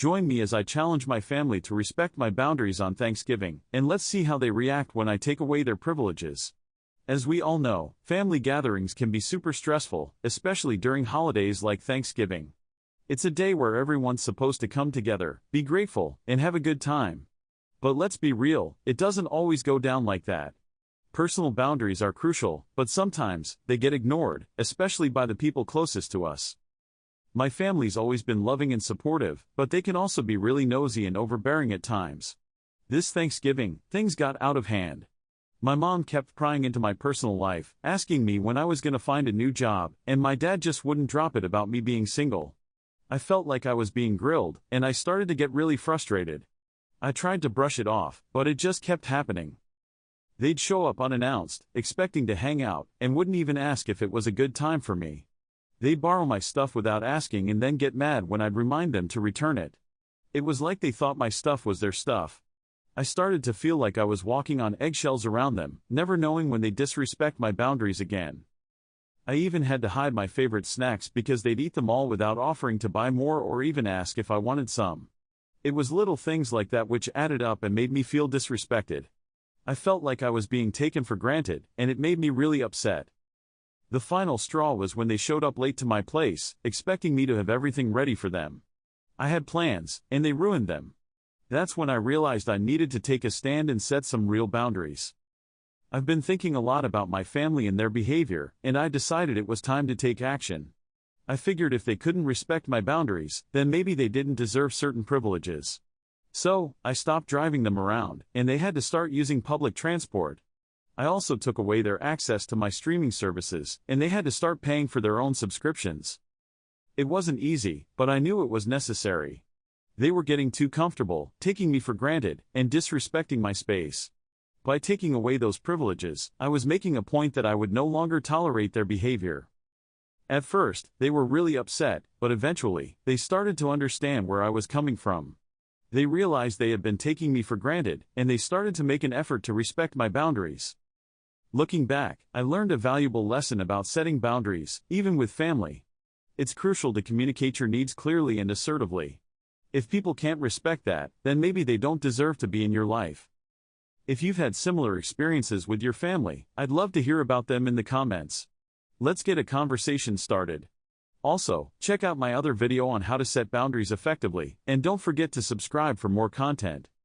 Join me as I challenge my family to respect my boundaries on Thanksgiving, and let's see how they react when I take away their privileges. As we all know, family gatherings can be super stressful, especially during holidays like Thanksgiving. It's a day where everyone's supposed to come together, be grateful, and have a good time. But let's be real, it doesn't always go down like that. Personal boundaries are crucial, but sometimes, they get ignored, especially by the people closest to us. My family's always been loving and supportive, but they can also be really nosy and overbearing at times. This Thanksgiving, things got out of hand. My mom kept prying into my personal life, asking me when I was gonna find a new job, and my dad just wouldn't drop it about me being single. I felt like I was being grilled, and I started to get really frustrated. I tried to brush it off, but it just kept happening. They'd show up unannounced, expecting to hang out, and wouldn't even ask if it was a good time for me. They'd borrow my stuff without asking and then get mad when I'd remind them to return it. It was like they thought my stuff was their stuff. I started to feel like I was walking on eggshells around them, never knowing when they'd disrespect my boundaries again. I even had to hide my favorite snacks because they'd eat them all without offering to buy more or even ask if I wanted some. It was little things like that which added up and made me feel disrespected. I felt like I was being taken for granted, and it made me really upset. The final straw was when they showed up late to my place, expecting me to have everything ready for them. I had plans, and they ruined them. That's when I realized I needed to take a stand and set some real boundaries. I've been thinking a lot about my family and their behavior, and I decided it was time to take action. I figured if they couldn't respect my boundaries, then maybe they didn't deserve certain privileges. So, I stopped driving them around, and they had to start using public transport. I also took away their access to my streaming services, and they had to start paying for their own subscriptions. It wasn't easy, but I knew it was necessary. They were getting too comfortable, taking me for granted, and disrespecting my space. By taking away those privileges, I was making a point that I would no longer tolerate their behavior. At first, they were really upset, but eventually, they started to understand where I was coming from. They realized they had been taking me for granted, and they started to make an effort to respect my boundaries. Looking back, I learned a valuable lesson about setting boundaries, even with family. It's crucial to communicate your needs clearly and assertively. If people can't respect that, then maybe they don't deserve to be in your life. If you've had similar experiences with your family, I'd love to hear about them in the comments. Let's get a conversation started. Also, check out my other video on how to set boundaries effectively, and don't forget to subscribe for more content.